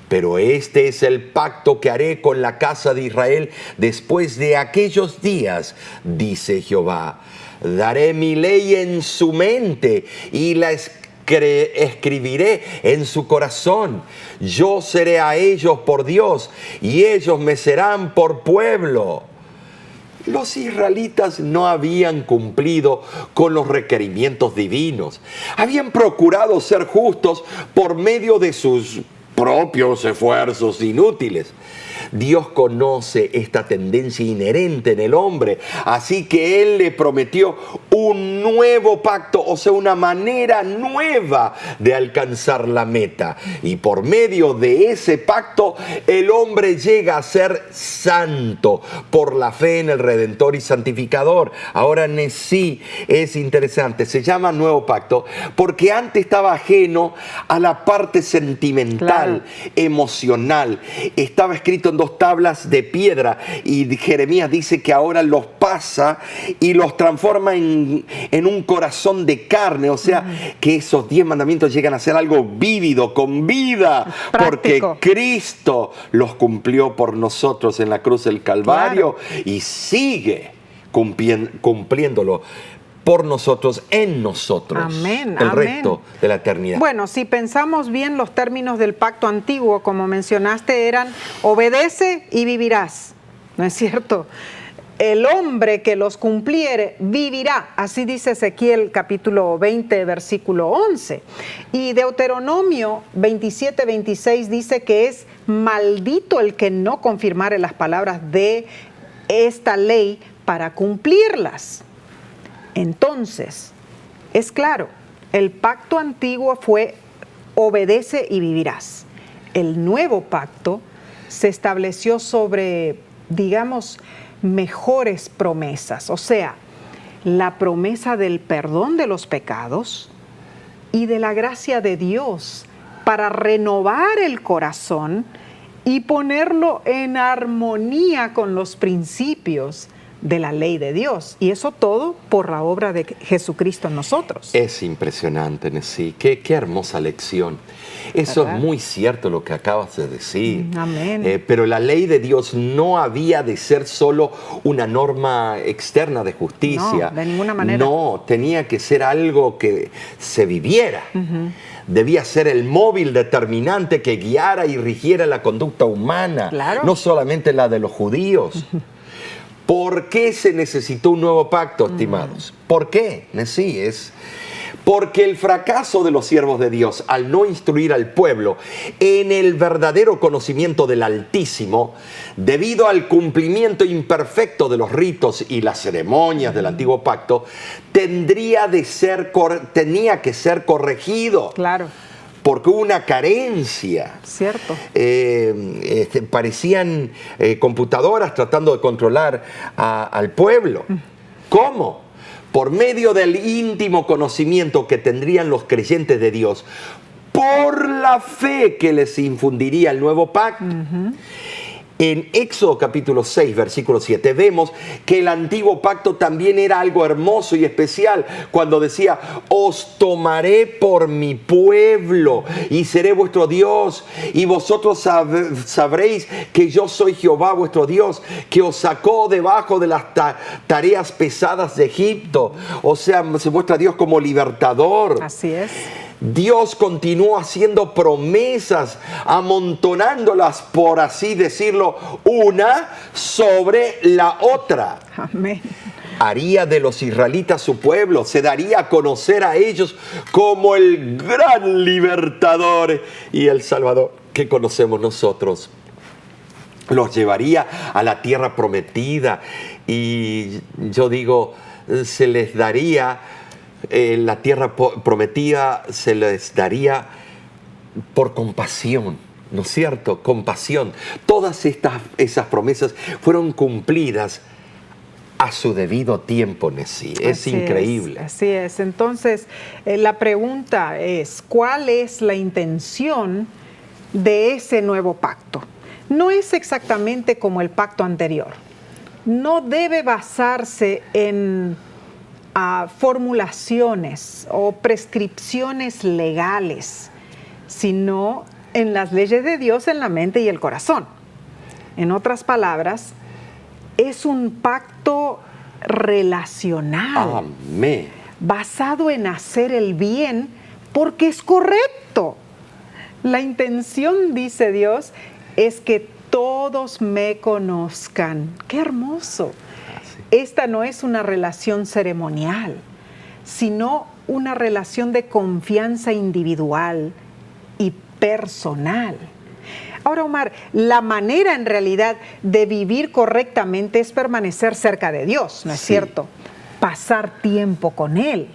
Pero este es el pacto que haré con la casa de Israel después de aquellos días, dice Jehová. Daré mi ley en su mente y la escribiré en su corazón. Yo seré a ellos por Dios y ellos me serán por pueblo. Los israelitas no habían cumplido con los requerimientos divinos. Habían procurado ser justos por medio de sus propios esfuerzos inútiles. Dios conoce esta tendencia inherente en el hombre, así que Él le prometió un nuevo pacto, o sea, una manera nueva de alcanzar la meta. Y por medio de ese pacto, el hombre llega a ser santo por la fe en el Redentor y Santificador. Ahora sí es interesante, se llama nuevo pacto porque antes estaba ajeno a la parte sentimental, emocional. Estaba escrito en 2 tablas de piedra y Jeremías dice que ahora los pasa y los transforma en un corazón de carne, o sea que esos 10 mandamientos llegan a ser algo vívido, con vida, práctico, porque Cristo los cumplió por nosotros en la cruz del Calvario, y sigue cumpliéndolo por nosotros, en nosotros, amén, el amén. resto de la eternidad. Bueno, si pensamos bien, los términos del pacto antiguo, como mencionaste, eran obedece y vivirás, ¿no es cierto? El hombre que los cumpliere vivirá, así dice Ezequiel capítulo 20, versículo 11. Y Deuteronomio 27, 26 dice que es maldito el que no confirmare las palabras de esta ley para cumplirlas. Entonces, es claro, el pacto antiguo fue obedece y vivirás. El nuevo pacto se estableció sobre, digamos, mejores promesas, o sea, la promesa del perdón de los pecados y de la gracia de Dios para renovar el corazón y ponerlo en armonía con los principios de la ley de Dios. Y eso todo por la obra de Jesucristo en nosotros. Es impresionante, Nesí. Qué hermosa lección. Eso ¿verdad? Es muy cierto lo que acabas de decir. Amén. Pero la ley de Dios no había de ser solo una norma externa de justicia. No, de ninguna manera. No, tenía que ser algo que se viviera. Debía ser el móvil determinante que guiara y rigiera la conducta humana, Claro. no solamente la de los judíos. ¿Por qué se necesitó un nuevo pacto, estimados? ¿Por qué? Sí, es porque el fracaso de los siervos de Dios al no instruir al pueblo en el verdadero conocimiento del Altísimo, debido al cumplimiento imperfecto de los ritos y las ceremonias del antiguo pacto, tenía que ser corregido. Claro. Porque hubo una carencia. Cierto. Parecían computadoras tratando de controlar al pueblo. ¿Cómo? Por medio del íntimo conocimiento que tendrían los creyentes de Dios, por la fe que les infundiría el nuevo pacto. En Éxodo capítulo 6, versículo 7, vemos que el antiguo pacto también era algo hermoso y especial cuando decía, os tomaré por mi pueblo y seré vuestro Dios, y vosotros sabréis que yo soy Jehová vuestro Dios, que os sacó debajo de las tareas pesadas de Egipto. O sea, se muestra a Dios como libertador. Así es. Dios continuó haciendo promesas, amontonándolas, por así decirlo, una sobre la otra. Amén. haría de los israelitas su pueblo, se daría a conocer a ellos como el gran libertador y el salvador que conocemos nosotros. Los llevaría a la tierra prometida y yo digo, se les daría, la tierra prometida se les daría por compasión, ¿no es cierto? Compasión. Todas esas promesas fueron cumplidas a su debido tiempo, Nessie. Es increíble. Así es. Entonces, la pregunta es, ¿cuál es la intención de ese nuevo pacto? No es exactamente como el pacto anterior. No debe basarse en formulaciones o prescripciones legales, sino en las leyes de Dios en la mente y el corazón. En otras palabras, es un pacto relacional. Amén. Basado en hacer el bien porque es correcto. La intención, dice Dios, es que todos me conozcan. ¡Qué hermoso! Esta no es una relación ceremonial, sino una relación de confianza individual y personal. Ahora, Omar, la manera en realidad de vivir correctamente es permanecer cerca de Dios, ¿no es cierto? Pasar tiempo con Él.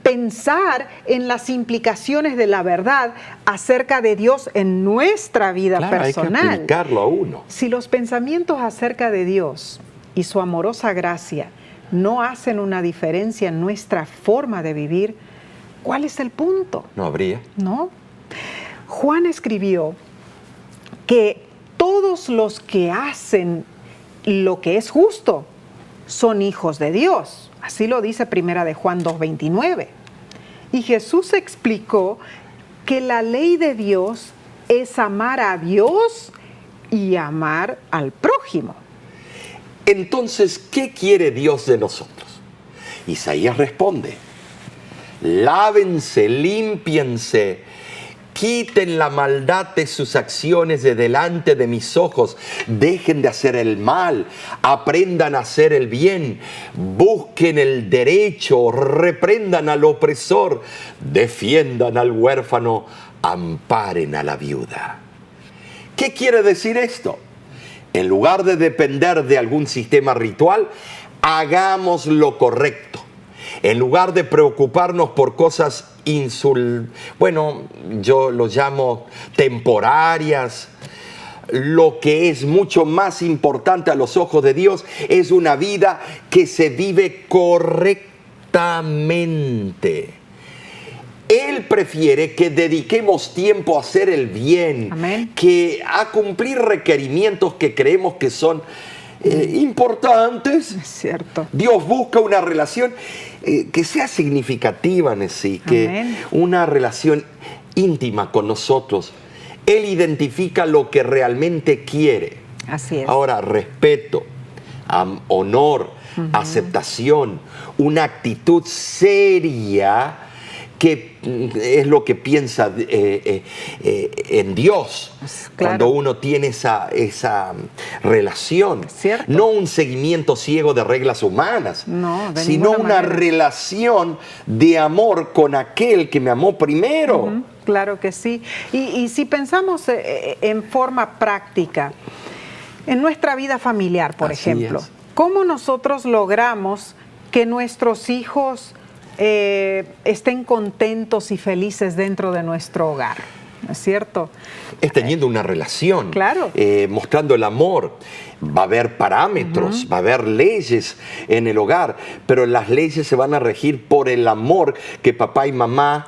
Pensar en las implicaciones de la verdad acerca de Dios en nuestra vida personal. Hay que aplicarlo a uno. Si los pensamientos acerca de Dios y su amorosa gracia no hacen una diferencia en nuestra forma de vivir, ¿cuál es el punto? No habría. ¿No? Juan escribió que todos los que hacen lo que es justo son hijos de Dios. Así lo dice Primera de Juan 2:29. Y Jesús explicó que la ley de Dios es amar a Dios y amar al prójimo. Entonces, ¿qué quiere Dios de nosotros? Isaías responde: lávense, límpiense, quiten la maldad de sus acciones de delante de mis ojos, dejen de hacer el mal, aprendan a hacer el bien, busquen el derecho, reprendan al opresor, defiendan al huérfano, amparen a la viuda. ¿Qué quiere decir esto? En lugar de depender de algún sistema ritual, hagamos lo correcto. En lugar de preocuparnos por cosas yo lo llamo temporarias, lo que es mucho más importante a los ojos de Dios es una vida que se vive correctamente. Él prefiere que dediquemos tiempo a hacer el bien, Amén, que a cumplir requerimientos que creemos que son importantes. es cierto. Dios busca una relación que sea significativa, Nessie, que Amén. una relación íntima con nosotros. Él identifica lo que realmente quiere. Así es. Ahora, respeto, honor, aceptación, una actitud seria que es lo que piensa en Dios, Claro. cuando uno tiene esa relación. ¿Cierto? No un seguimiento ciego de reglas humanas, No, de sino ninguna una manera. relación de amor con aquel que me amó primero. Claro que sí. Y si pensamos en forma práctica, en nuestra vida familiar, por Así ejemplo, es. ¿cómo nosotros logramos que nuestros hijos estén contentos y felices dentro de nuestro hogar? ¿No es cierto? Es teniendo una relación, Claro. mostrando el amor. Va a haber parámetros, va a haber leyes en el hogar, pero las leyes se van a regir por el amor que papá y mamá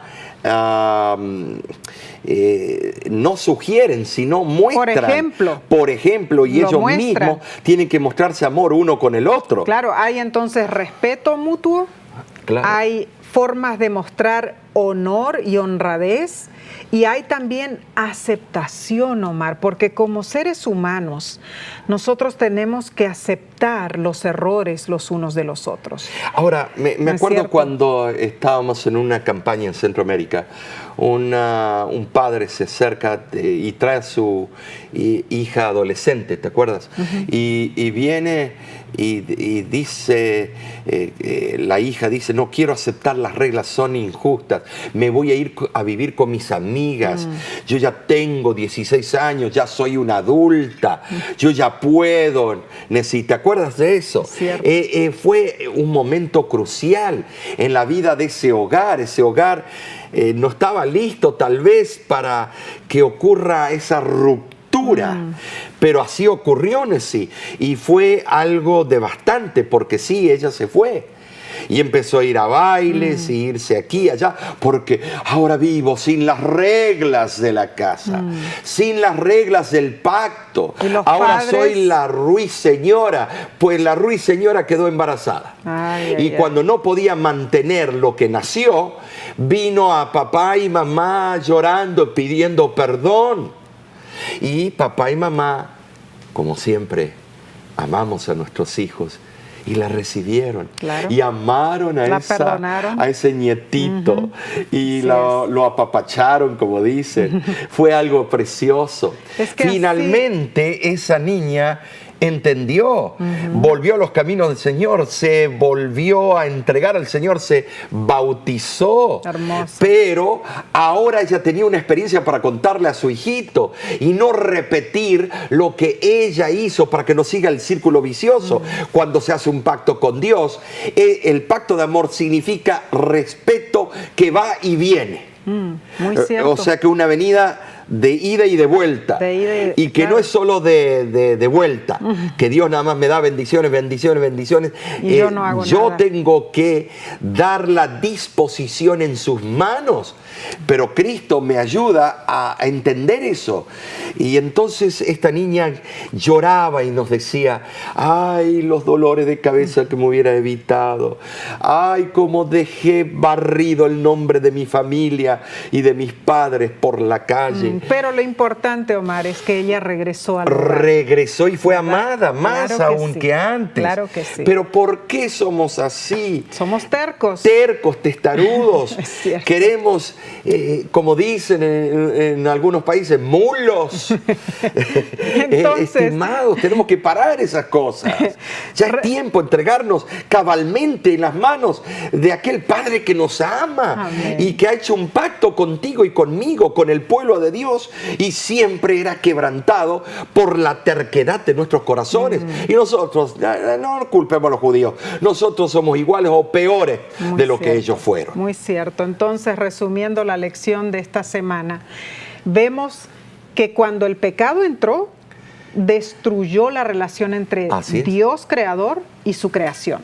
no sugieren, sino muestran. Por ejemplo, y ellos mismos tienen que mostrarse amor uno con el otro. Claro, hay entonces respeto mutuo, Claro. hay formas de mostrar honor y honradez, y hay también aceptación, Omar, porque como seres humanos nosotros tenemos que aceptar los errores los unos de los otros. Ahora, me ¿No es acuerdo cierto? cuando estábamos en una campaña en Centroamérica, un padre se acerca y trae a su hija adolescente, ¿te acuerdas? Y viene y dice, la hija dice, no quiero aceptar, las reglas son injustas, me voy a ir a vivir con mis amigas, yo ya tengo 16 años, ya soy una adulta, yo ya puedo. ¿Te acuerdas de eso? Fue un momento crucial en la vida de ese hogar. Ese hogar no estaba listo tal vez para que ocurra esa ruptura. Pero así ocurrió, Nessie, y fue algo devastante porque sí, ella se fue. Y empezó a ir a bailes y irse aquí, allá, porque ahora vivo sin las reglas de la casa, sin las reglas del pacto. Ahora soy la ruiseñora, pues la ruiseñora quedó embarazada. Cuando no podía mantener lo que nació, vino a papá y mamá llorando, pidiendo perdón. Y papá y mamá, como siempre, amamos a nuestros hijos, y la recibieron, y amaron a ese nietito, y lo apapacharon, como dicen. Fue algo precioso. Finalmente, esa niña entendió, volvió a los caminos del Señor, se volvió a entregar al Señor, se bautizó. Hermoso. Pero ahora ella tenía una experiencia para contarle a su hijito y no repetir lo que ella hizo para que no siga el círculo vicioso. Cuando se hace un pacto con Dios, el pacto de amor significa respeto que va y viene. Muy cierto. O sea que una venida de ida y de vuelta. Y que no es solo de vuelta, que Dios nada más me da bendiciones, bendiciones, bendiciones. Y yo no hago yo nada. tengo que dar la disposición en sus manos, pero Cristo me ayuda a entender eso. Y entonces esta niña lloraba y nos decía, ay, los dolores de cabeza que me hubiera evitado, ay, cómo dejé barrido el nombre de mi familia y de mis padres por la calle. Pero lo importante, Omar, es que ella regresó al lugar. Regresó y fue amada, más Claro que aún sí. que antes. Claro que sí. Pero ¿por qué somos así? Somos tercos. Tercos, testarudos. Es cierto. Queremos, como dicen en algunos países, mulos. Entonces, Estimados, tenemos que parar esas cosas. Ya es tiempo de entregarnos cabalmente en las manos de aquel Padre que nos ama. Amén. Y que ha hecho un pacto contigo y conmigo, con el pueblo de Dios, y siempre era quebrantado por la terquedad de nuestros corazones. Y nosotros, no culpemos a los judíos, nosotros somos iguales o peores de lo que ellos fueron. Muy cierto. Entonces, resumiendo la lección de esta semana, vemos que cuando el pecado entró, destruyó la relación entre Dios creador y su creación.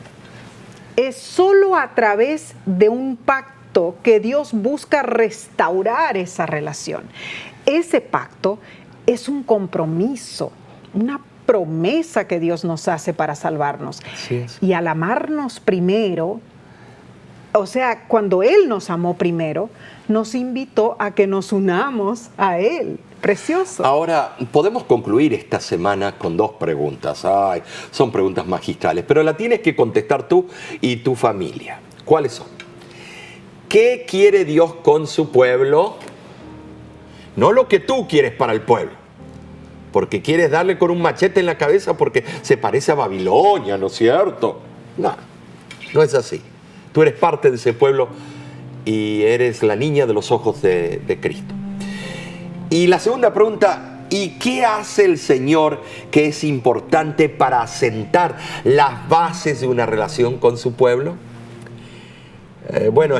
Es solo a través de un pacto que Dios busca restaurar esa relación. Ese pacto es un compromiso, una promesa que Dios nos hace para salvarnos. Así es. Y al amarnos primero, o sea, cuando Él nos amó primero, nos invitó a que nos unamos a Él. Precioso. Ahora, podemos concluir esta semana con dos preguntas. Ay, son preguntas magistrales, pero la tienes que contestar tú y tu familia. ¿Cuáles son? ¿Qué quiere Dios con su pueblo? No lo que tú quieres para el pueblo, porque quieres darle con un machete en la cabeza porque se parece a Babilonia, ¿no es cierto? No, no es así. Tú eres parte de ese pueblo y eres la niña de los ojos de Cristo. Y la segunda pregunta, ¿y qué hace el Señor que es importante para asentar las bases de una relación con su pueblo? Bueno,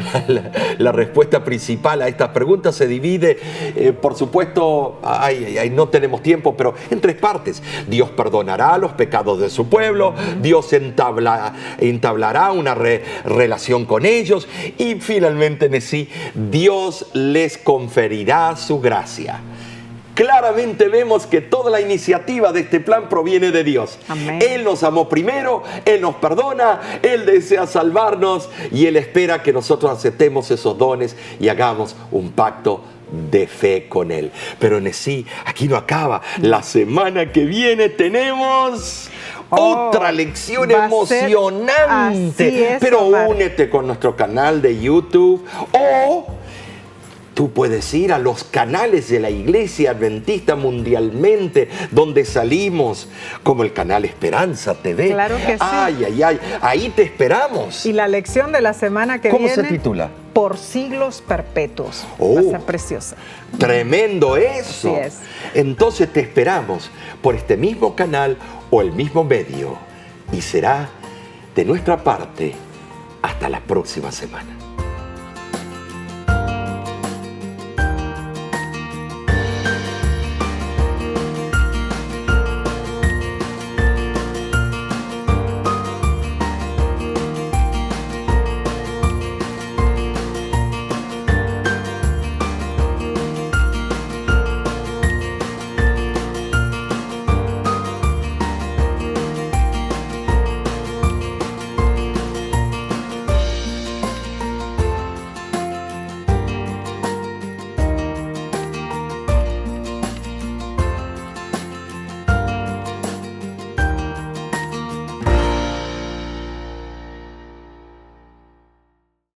la respuesta principal a estas preguntas se divide, por supuesto, no tenemos tiempo, pero en tres partes. Dios perdonará los pecados de su pueblo, Dios entablará una relación con ellos y finalmente, Nessie, Dios les conferirá su gracia. claramente vemos que toda la iniciativa de este plan proviene de Dios. Amén. Él nos amó primero, Él nos perdona, Él desea salvarnos y Él espera que nosotros aceptemos esos dones y hagamos un pacto de fe con Él. Pero en sí, aquí no acaba. La semana que viene tenemos otra lección va a ser emocionante. así es, Pero Omar. únete con nuestro canal de YouTube o tú puedes ir a los canales de la Iglesia Adventista mundialmente, donde salimos, como el canal Esperanza TV. Claro que sí. Ay, ay, ay, ahí te esperamos. Y la lección de la semana que ¿Cómo viene. se titula? Por siglos perpetuos. Oh. Va a ser preciosa. Tremendo eso. Así es. Entonces te esperamos por este mismo canal o el mismo medio. Y será de nuestra parte hasta la próxima semana.